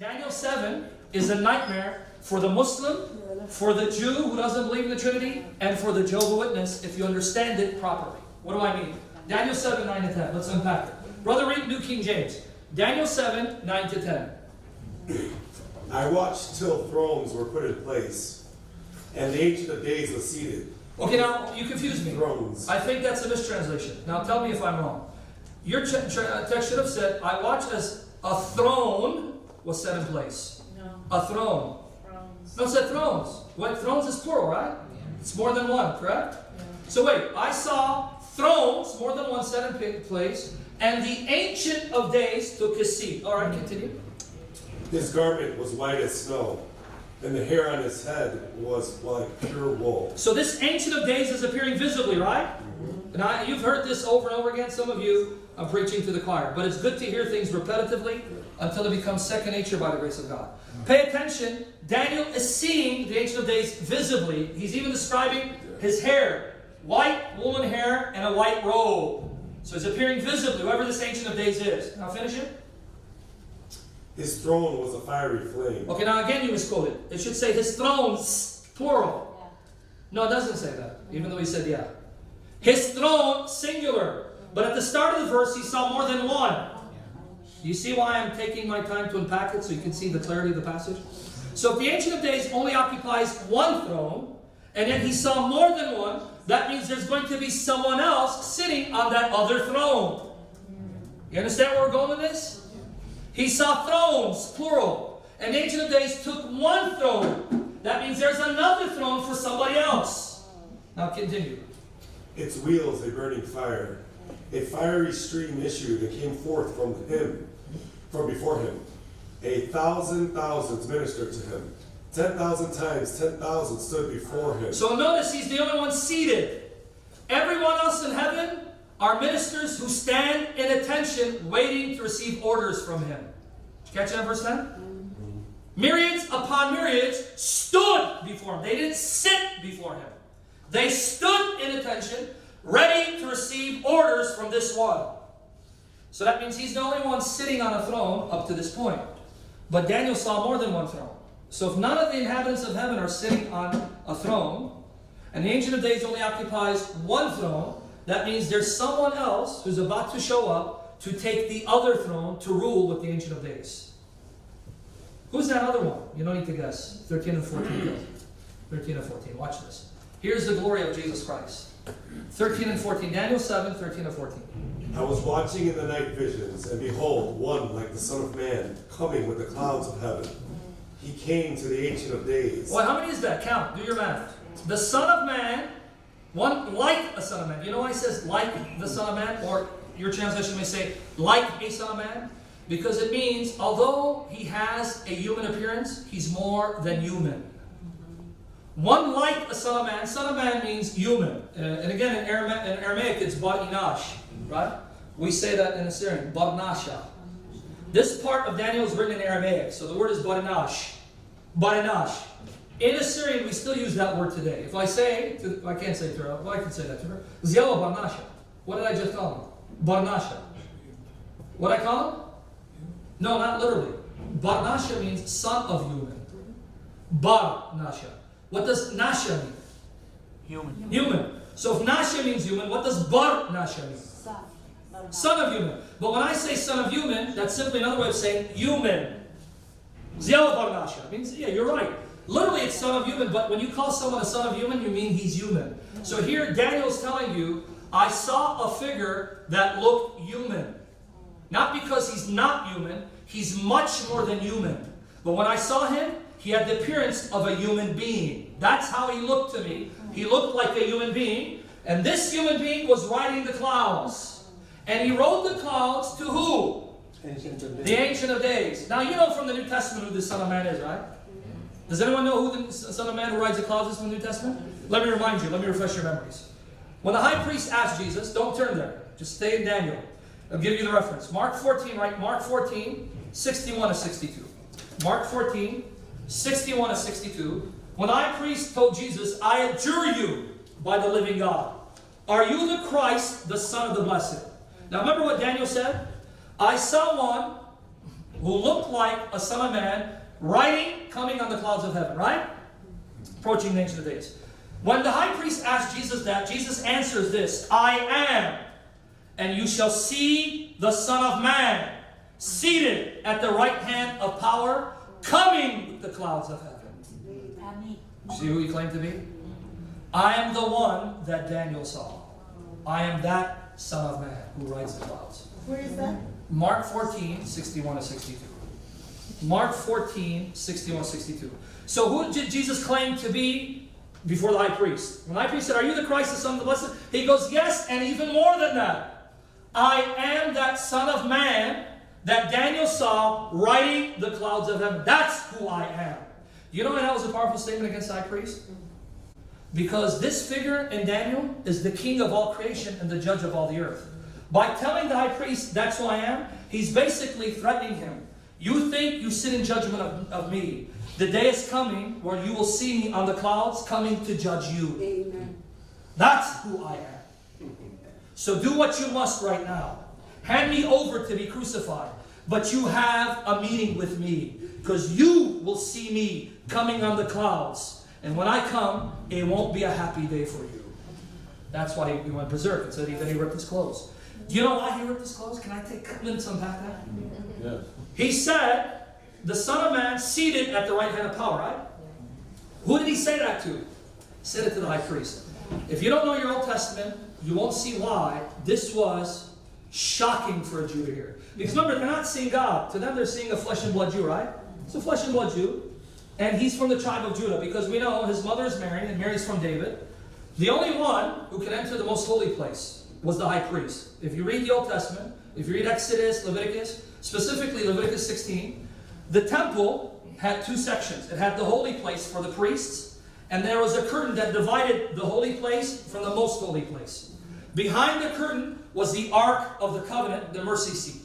Daniel 7 is a nightmare for the Muslim, for the Jew who doesn't believe in the Trinity, and for the Jehovah's Witness if you understand it properly. What do I mean? Daniel 7, 9 to 10. Let's unpack it. Brother, read New King James. Daniel 7, 9 to 10. I watched till thrones were put in place, and the Ancient of Days was seated. Okay, now, you confused me. Thrones. I think that's a mistranslation. Now, tell me if I'm wrong. Your text should have said, I watched as a throne was set in place. No. A throne. Thrones. No, it said thrones. What, thrones is plural, right? Yeah. It's more than one, correct? Yeah. So wait, I saw thrones, more than one set in place, and the Ancient of Days took his seat. All right, continue. His garment was white as snow, and the hair on his head was like pure wool. So this Ancient of Days is appearing visibly, right? Now, you've heard this over and over again, some of you. I'm preaching to the choir. But it's good to hear things repetitively until it becomes second nature by the grace of God. Pay attention. Daniel is seeing the Ancient of Days visibly. He's even describing his hair. White woolen hair and a white robe. So he's appearing visibly, whoever this Ancient of Days is. Now finish it. His throne was a fiery flame. Okay, now again you misquoted. It should say his thrones, plural. Yeah. No, it doesn't say that, even though he said yeah. His throne, singular. But at the start of the verse, he saw more than one. You see why I'm taking my time to unpack it so you can see the clarity of the passage? So if the Ancient of Days only occupies one throne, and yet he saw more than one, that means there's going to be someone else sitting on that other throne. You understand where we're going with this? He saw thrones, plural. And the Ancient of Days took one throne. That means there's another throne for somebody else. Now continue. Its wheels a burning fire. A fiery stream issued and came forth from before him. 1,000 thousands ministered to him. 10,000 times 10,000 stood before him. So notice he's the only one seated. Everyone else in heaven are ministers who stand in attention waiting to receive orders from him. Did you catch that in verse 10? Myriads upon myriads stood before him. They didn't sit before him. They stood in attention, ready to receive orders from this one. So that means he's the only one sitting on a throne up to this point. But Daniel saw more than one throne. So if none of the inhabitants of heaven are sitting on a throne, and the Ancient of Days only occupies one throne, that means there's someone else who's about to show up to take the other throne to rule with the Ancient of Days. Who's that other one? You don't need to guess. 13 and 14. 13 and 14. Watch this. Here's the glory of Jesus Christ. 13 and 14. Daniel 7, 13 and 14. I was watching in the night visions, and behold, one like the Son of Man, coming with the clouds of heaven. He came to the Ancient of Days. Well, how many is that? Count. Do your math. The Son of Man, one like a Son of Man. You know why it says like the Son of Man? Or your translation may say like a Son of Man? Because it means, although he has a human appearance, he's more than human. One like a Son of Man. Son of Man means human. And again, in Aramaic, it's bar inash, right? We say that in Assyrian, bar nasha. This part of Daniel is written in Aramaic, so the word is bar inash. Bar inash. In Assyrian, we still use that word today. If I say, I can't say to her, well, I can say that to her. Ziyala bar nasha. What did I just call him? Bar nasha. What I call him? No, not literally. Bar nasha means son of human. Bar nasha. What does nasha mean? Human. Human. So if nasha means human, what does bar nasha mean? Son of human. But when I say son of human, that's simply another way of saying human. Ziyal bar nasha means, yeah, you're right. Literally it's son of human, but when you call someone a son of human, you mean he's human. So here Daniel's telling you, I saw a figure that looked human. Not because he's not human, he's much more than human. But when I saw him, he had the appearance of a human being. That's how he looked to me. He looked like a human being. And this human being was riding the clouds. And he rode the clouds to who? The Ancient of Days. Now you know from the New Testament who the Son of Man is, right? Does anyone know who the Son of Man who rides the clouds is from the New Testament? Let me remind you. Let me refresh your memories. When the high priest asked Jesus, don't turn there. Just stay in Daniel. I'll give you the reference. Mark 14, right? Mark 14, 61 to 62. Mark 14, 61 to 62. When the high priest told Jesus, I adjure you by the living God. Are you the Christ, the Son of the Blessed? Now remember what Daniel said? I saw one who looked like a son of man, riding, coming on the clouds of heaven, right? Approaching the Ancient of Days. When the high priest asked Jesus that, Jesus answers this, I am, and you shall see the Son of Man seated at the right hand of power, coming with the clouds of heaven. See who he claimed to be? I am the one that Daniel saw. I am that Son of Man who rides the clouds. Where is that? Mark 14, 61 to 62. Mark 14, 61 to 62. So who did Jesus claim to be before the high priest? When the high priest said, are you the Christ, the Son of the Blessed? He goes, yes, and even more than that. I am that Son of Man that Daniel saw riding the clouds of heaven. That's who I am. You know why that was a powerful statement against the high priest? Because this figure in Daniel is the king of all creation and the judge of all the earth. By telling the high priest, that's who I am, he's basically threatening him. You think you sit in judgment of me. The day is coming where you will see me on the clouds coming to judge you. Amen. That's who I am. So do what you must right now. Hand me over to be crucified. But you have a meeting with me. Because you will see me coming on the clouds. And when I come, it won't be a happy day for you. That's why he went berserk and said even he ripped his clothes. Do you know why he ripped his clothes? Can I take minutes to unpack that? Yeah. He said, the Son of Man seated at the right hand of power, right? Who did he say that to? He said it to the high priest. If you don't know your Old Testament, you won't see why this was shocking for a Jew to hear. Because remember, they're not seeing God. To them, they're seeing a flesh and blood Jew, right? It's a flesh and blood Jew. And he's from the tribe of Judah, because we know his mother is Mary, and Mary's from David. The only one who could enter the most holy place was the high priest. If you read the Old Testament, if you read Exodus, Leviticus, specifically Leviticus 16, the temple had two sections. It had the holy place for the priests, and there was a curtain that divided the holy place from the most holy place. Behind the curtain was the Ark of the Covenant, the mercy seat.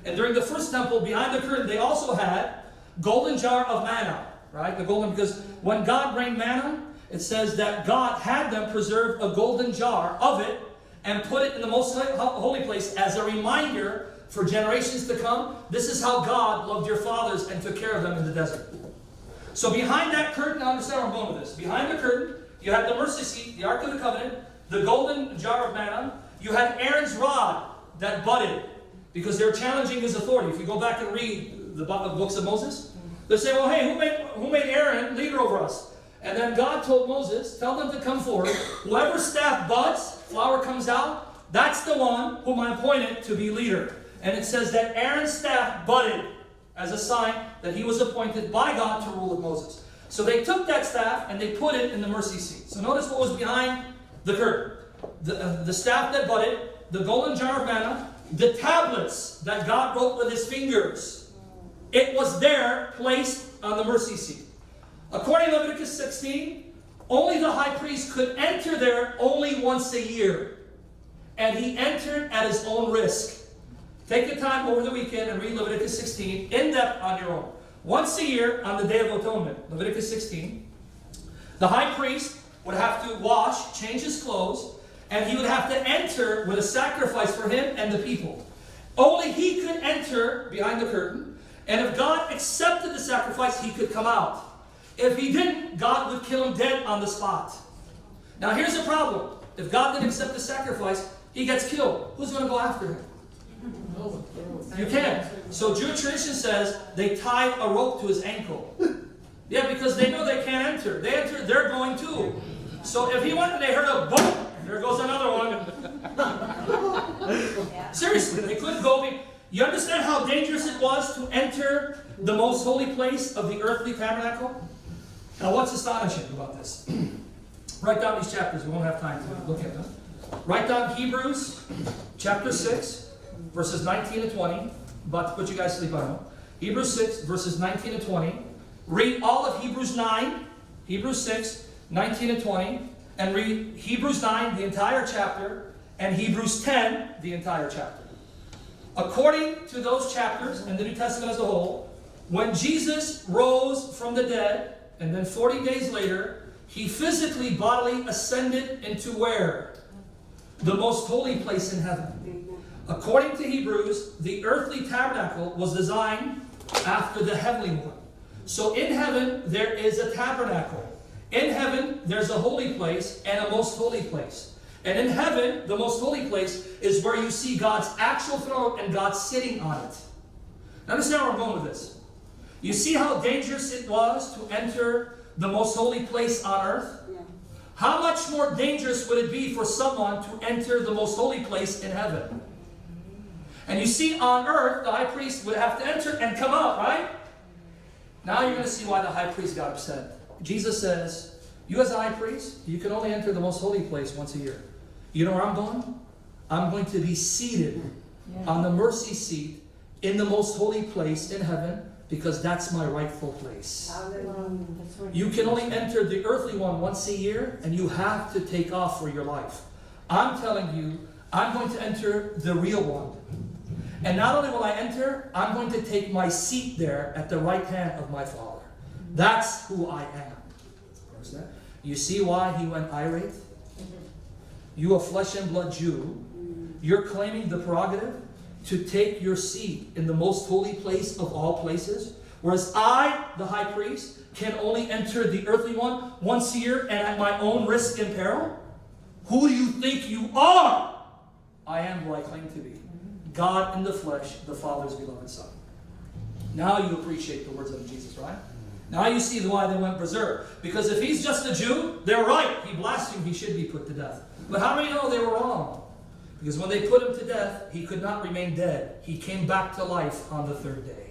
And during the first temple, behind the curtain, they also had golden jar of manna, right? The golden, because when God rained manna, it says that God had them preserve a golden jar of it and put it in the most holy place as a reminder for generations to come. This is how God loved your fathers and took care of them in the desert. So behind that curtain, I understand where I'm going with this. Behind the curtain, you had the mercy seat, the Ark of the Covenant, the golden jar of manna. You had Aaron's rod that budded because they were challenging his authority. If you go back and read the books of Moses, they say, well, hey, who made Aaron leader over us? And then God told Moses, tell them to come forward. Whoever staff buds, flower comes out, that's the one whom I appointed to be leader. And it says that Aaron's staff budded as a sign that he was appointed by God to rule with Moses. So they took that staff and they put it in the mercy seat. So notice what was behind the curtain. The staff that budded, the golden jar of manna, the tablets that God wrote with his fingers. It was there placed on the mercy seat. According to Leviticus 16, only the high priest could enter there only once a year. And he entered at his own risk. Take the time over the weekend and read Leviticus 16 in depth on your own. Once a year on the Day of Atonement, Leviticus 16, the high priest would have to wash, change his clothes, and he would have to enter with a sacrifice for him and the people. Only he could enter behind the curtain, and if God accepted the sacrifice, he could come out. If he didn't, God would kill him dead on the spot. Now here's the problem. If God didn't accept the sacrifice, he gets killed. Who's going to go after him? You can't. So Jewish tradition says they tied a rope to his ankle. Yeah, because they know they can't enter. They enter, they're going too. So if he went and they heard a boom, there goes another one. Seriously, they couldn't go. You understand how dangerous it was to enter the most holy place of the earthly tabernacle? Now what's astonishing about this? Write down these chapters. We won't have time to look at them. Write down Hebrews chapter 6. Verses 19 to 20. About to put you guys to sleep, I know. Hebrews 6, verses 19 to 20. Read all of Hebrews 9, Hebrews 6, 19 and 20. And read Hebrews 9, the entire chapter, and Hebrews 10, the entire chapter. According to those chapters, and the New Testament as a whole, when Jesus rose from the dead, and then 40 days later, he physically, bodily ascended into where? The most holy place in heaven. According to Hebrews, the earthly tabernacle was designed after the heavenly one. So in heaven, there is a tabernacle. In heaven, there's a holy place and a most holy place. And in heaven, the most holy place is where you see God's actual throne and God sitting on it. Now understand where I'm going with this. You see how dangerous it was to enter the most holy place on earth? Yeah. How much more dangerous would it be for someone to enter the most holy place in heaven? And you see, on earth, the high priest would have to enter and come out, right? Now you're going to see why the high priest got upset. Jesus says, you as a high priest, you can only enter the most holy place once a year. You know where I'm going? I'm going to be seated on the mercy seat in the most holy place in heaven, because that's my rightful place. You can only enter the earthly one once a year, and you have to take off for your life. I'm telling you, I'm going to enter the real one. And not only will I enter, I'm going to take my seat there at the right hand of my Father. That's who I am. You see why he went irate? You, a flesh and blood Jew, you're claiming the prerogative to take your seat in the most holy place of all places, whereas I, the high priest, can only enter the earthly one once a year and at my own risk and peril? Who do you think you are? I am who I claim to be. God in the flesh, the Father's beloved Son. Now you appreciate the words of Jesus, right? Now you see why they went berserk. Because if he's just a Jew, they're right. He blasphemed, he should be put to death. But how many know they were wrong? Because when they put him to death, he could not remain dead. He came back to life on the third day.